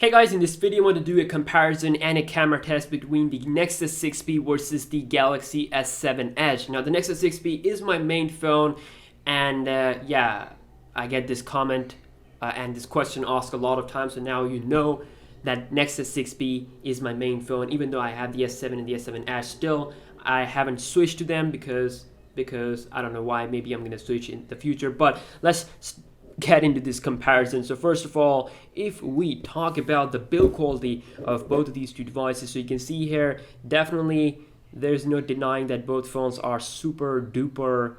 Hey guys, in this video I want to do a comparison and a camera test between the Nexus 6P versus the Galaxy S7 Edge. Now the Nexus 6P is my main phone, and yeah, I get this comment and this question asked a lot of times, so now you know that Nexus 6P is my main phone. Even though I have the S7 and the S7 Edge still, I haven't switched to them because I don't know why. Maybe I'm gonna switch in the future, but let's get into this comparison. So first of all, if we talk about the build quality of both of these two devices, so you can see here, definitely there's no denying that both phones are super duper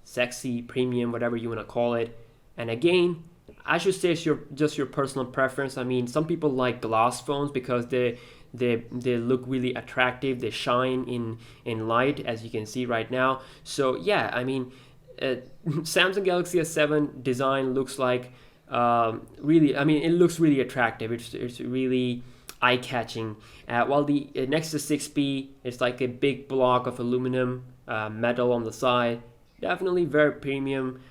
sexy, premium, whatever you want to call it. And again, I should say it's just your personal preference. I mean, some people like glass phones because they look really attractive, they shine in light, as you can see right now. So yeah, I mean, Samsung Galaxy S7 design looks like really, I mean, it looks really attractive. It's really eye-catching. While the Nexus 6P is like a big block of aluminum metal on the side, definitely very premium.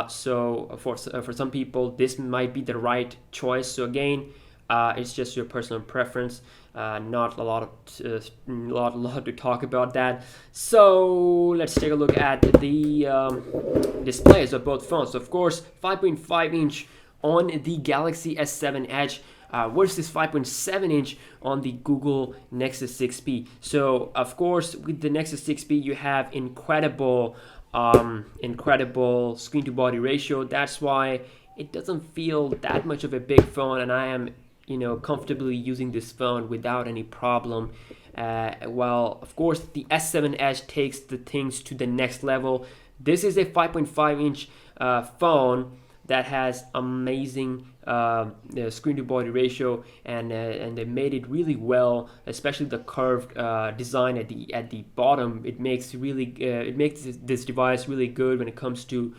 So for some people, this might be the right choice. So again, it's just your personal preference. Not a lot to talk about that. So let's take a look at the displays of both phones. So of course, 5.5 inch on the Galaxy S7 Edge versus 5.7 inch on the Google Nexus 6P. So of course, with the Nexus 6P, you have incredible screen to body ratio. That's why it doesn't feel that much of a big phone, and I am comfortably using this phone without any problem. While of course the S7 Edge takes the things to the next level. This is a 5.5 inch phone that has amazing screen to body ratio, and they made it really well, especially the curved design at the bottom. It makes this device really good when it comes to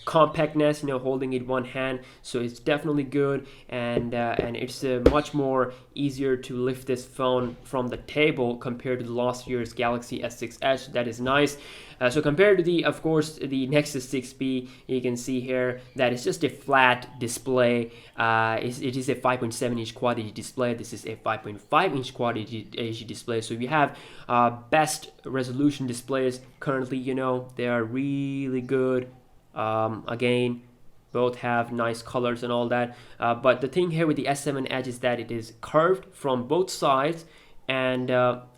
compactness, holding it one hand. So it's definitely good, and it's much more easier to lift this phone from the table compared to the last year's Galaxy S6 Edge. That is nice. So compared to the Nexus 6P, you can see here that it's just a flat display. It is a 5.7 inch Quad HD display. This is a 5.5 inch Quad HD display. So we have best resolution displays currently. They are really good. Again, both have nice colors and all that, but the thing here with the S7 Edge is that it is curved from both sides, and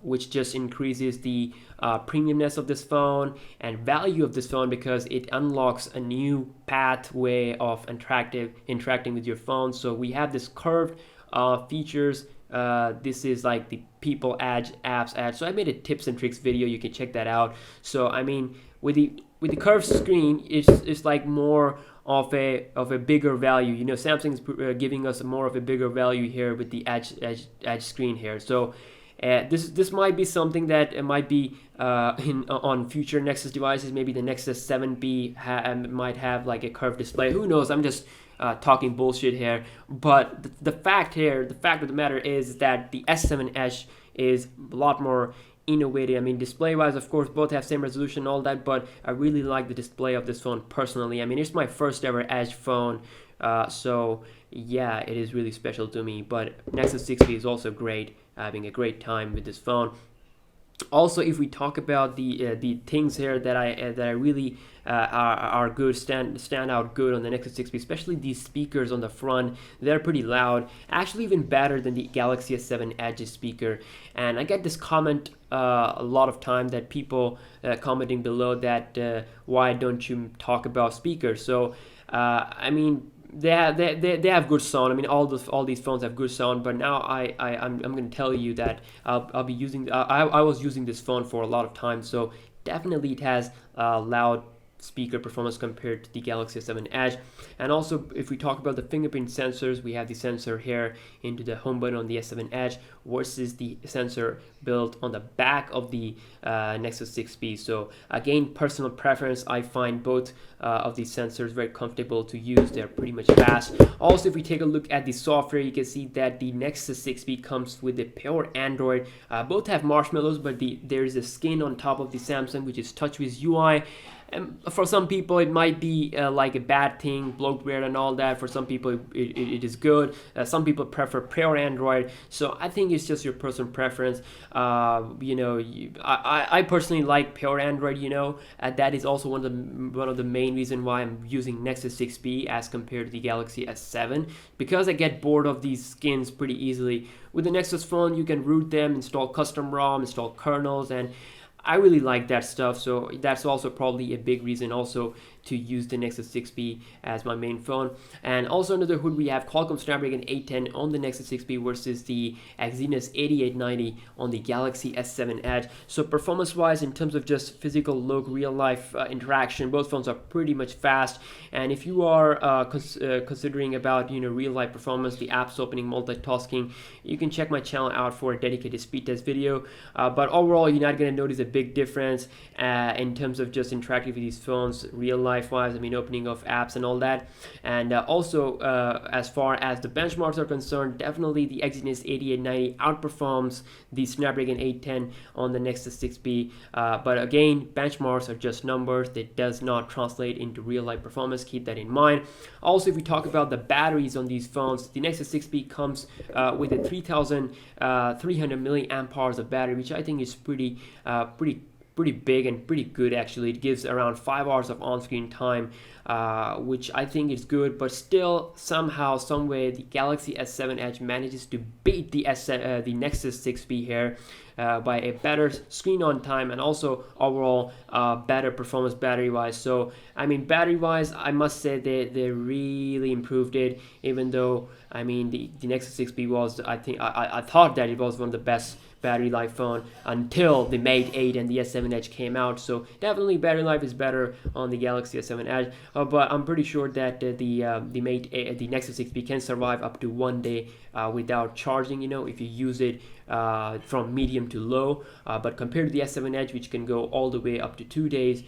which just increases the premiumness of this phone and value of this phone, because it unlocks a new pathway of interacting with your phone. So we have this curved features. This is like the People apps Edge. So I made a tips and tricks video, you can check that out. So I mean, with the curved screen, it's like more of a bigger value. Samsung is giving us more of a bigger value here with the edge screen here. So this might be something that might be on future Nexus devices. Maybe the Nexus 7B might have like a curved display. Who knows? I'm just talking bullshit here. But the fact of the matter is that the S7 Edge is a lot more innovative. I mean, display wise, of course, both have same resolution and all that, but I really like the display of this phone personally. I mean, it's my first ever Edge phone, so yeah, it is really special to me. But Nexus 6P is also great, having a great time with this phone. Also, if we talk about the things here that I really are good, stand out good on the Nexus 6P, especially these speakers on the front. They're pretty loud, actually even better than the Galaxy S7 Edge speaker. And I get this comment a lot of time, that people commenting below that why don't you talk about speakers? So I mean, they have good sound. I mean, all these phones have good sound, but now I'm going to tell you that I'll be using I was using this phone for a lot of time, so definitely it has loud speaker performance compared to the Galaxy S7 Edge. And also, if we talk about the fingerprint sensors, we have the sensor here into the home button on the S7 Edge versus the sensor built on the back of the Nexus 6P. So again, personal preference. I find both of these sensors very comfortable to use. They're pretty much fast. Also, if we take a look at the software, you can see that the Nexus 6P comes with the pure Android. Both have marshmallows, but there is a skin on top of the Samsung, which is TouchWiz UI. And for some people, it might be like a bad thing, bloatware and all that. For some people, it is good. Some people prefer pure Android. So I think it's just your personal preference. I personally like pure Android. That is also one of the main reason why I'm using Nexus 6P as compared to the Galaxy S7, because I get bored of these skins pretty easily. With the Nexus phone, you can root them, install custom ROM, install kernels, and I really like that stuff. So that's also probably a big reason also to use the Nexus 6P as my main phone. And also under the hood, we have Qualcomm Snapdragon 810 on the Nexus 6P versus the Exynos 8890 on the Galaxy S7 Edge. So performance wise, in terms of just physical look, real life interaction, both phones are pretty much fast. And if you are considering about real life performance, the apps opening, multitasking, you can check my channel out for a dedicated speed test video. But overall, you're not going to notice a big difference in terms of just interacting with these phones real life wise. Opening of apps and all that. And also as far as the benchmarks are concerned, definitely the Exynos 8890 outperforms the Snapdragon 810 on the Nexus 6P. But again, benchmarks are just numbers. That does not translate into real life performance. Keep that in mind. Also, if we talk about the batteries on these phones, the Nexus 6P comes with a 3,300 milliamp hours of battery, which I think is pretty big and pretty good actually. It gives around 5 hours of on-screen time, which I think is good, but still somehow, someway, the Galaxy S7 Edge manages to beat the Nexus 6P here by a better screen on time and also overall better performance battery wise. So battery wise, I must say they really improved it, even though the Nexus 6P was, I thought that it was one of the best battery life phone until the Mate 8 and the S7 Edge came out. So definitely battery life is better on the Galaxy S7 Edge, but I'm pretty sure that the Nexus 6P can survive up to 1 day without charging, if you use it from medium to low, but compared to the S7 Edge, which can go all the way up to 2 days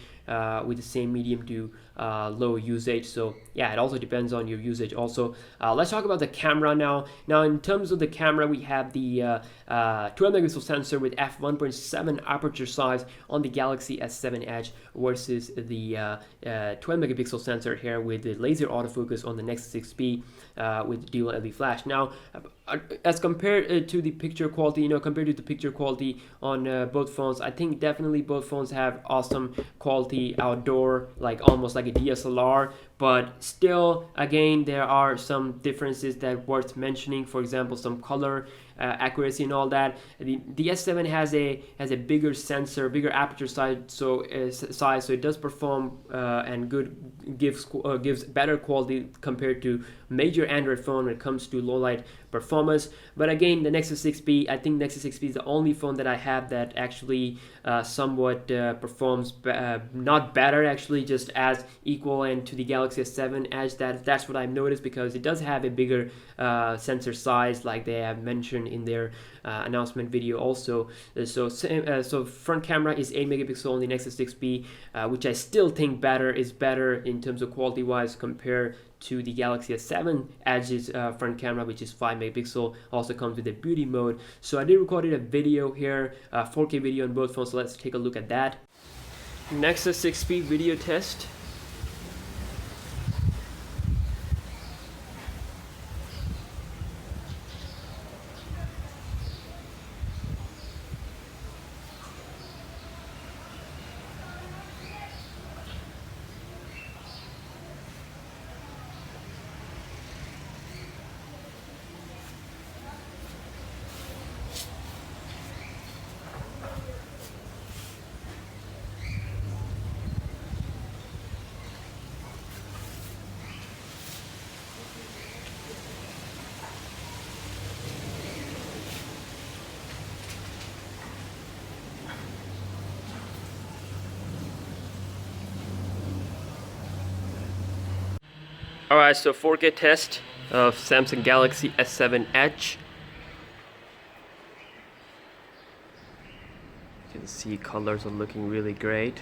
with the same medium to low usage. So yeah, it also depends on your usage also. Let's talk about the camera now. In terms of the camera, we have the 12 megapixel sensor with f1.7 aperture size on the Galaxy S7 Edge versus the 12 megapixel sensor here with the laser autofocus on the Nexus 6P with dual LED flash. Now, as compared to the picture quality, compared to the picture quality on both phones, I think definitely both phones have awesome quality outdoor, like almost like a DSLR. But still, again, there are some differences that worth mentioning. For example, some color accuracy and all that. The S7 has a bigger sensor, bigger aperture size, so it does perform and gives better quality compared to major Android phone when it comes to low light performance. But again, the Nexus 6P, I think Nexus 6P is the only phone that I have that actually somewhat performs not better, actually just as equal and to the Galaxy S7 Edge. That's what I've noticed, because it does have a bigger sensor size, like they have mentioned in their announcement video also. So front camera is 8 megapixel on the Nexus 6P, which I still think is better in terms of quality wise compared to the Galaxy S7 Edge's front camera, which is 5 megapixel. Also comes with a beauty mode. So I did recorded a video here, 4K video on both phones, so let's take a look at that. Nexus 6P video test. Alright, so 4K test of Samsung Galaxy S7 Edge. You can see colors are looking really great.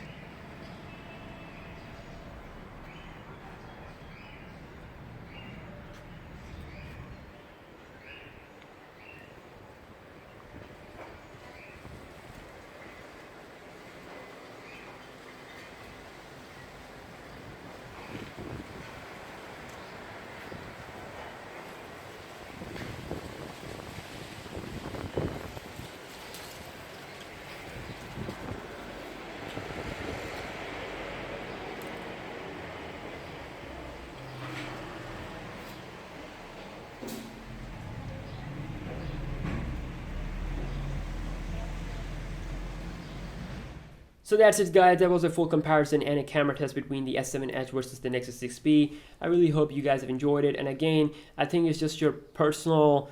So that's it, guys. That was a full comparison and a camera test between the S7 Edge versus the Nexus 6P. I really hope you guys have enjoyed it. And again, I think it's just your personal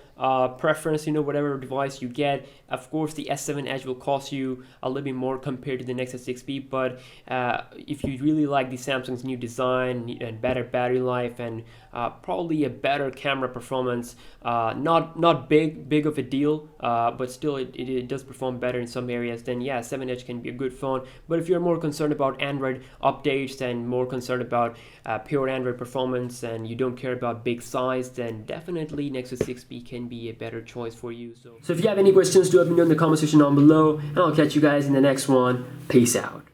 preference, whatever device you get. Of course, the S7 Edge will cost you a little bit more compared to the Nexus 6P, but if you really like the Samsung's new design and better battery life and probably a better camera performance, not big of a deal, but still it does perform better in some areas, then yeah, 7 Edge can be a good phone. But if you're more concerned about Android updates and more concerned about pure Android performance and you don't care about big size, then definitely Nexus 6P can be a better choice for you. So if you have any questions, do let me know in the comment section down below, and I'll catch you guys in the next one. Peace out.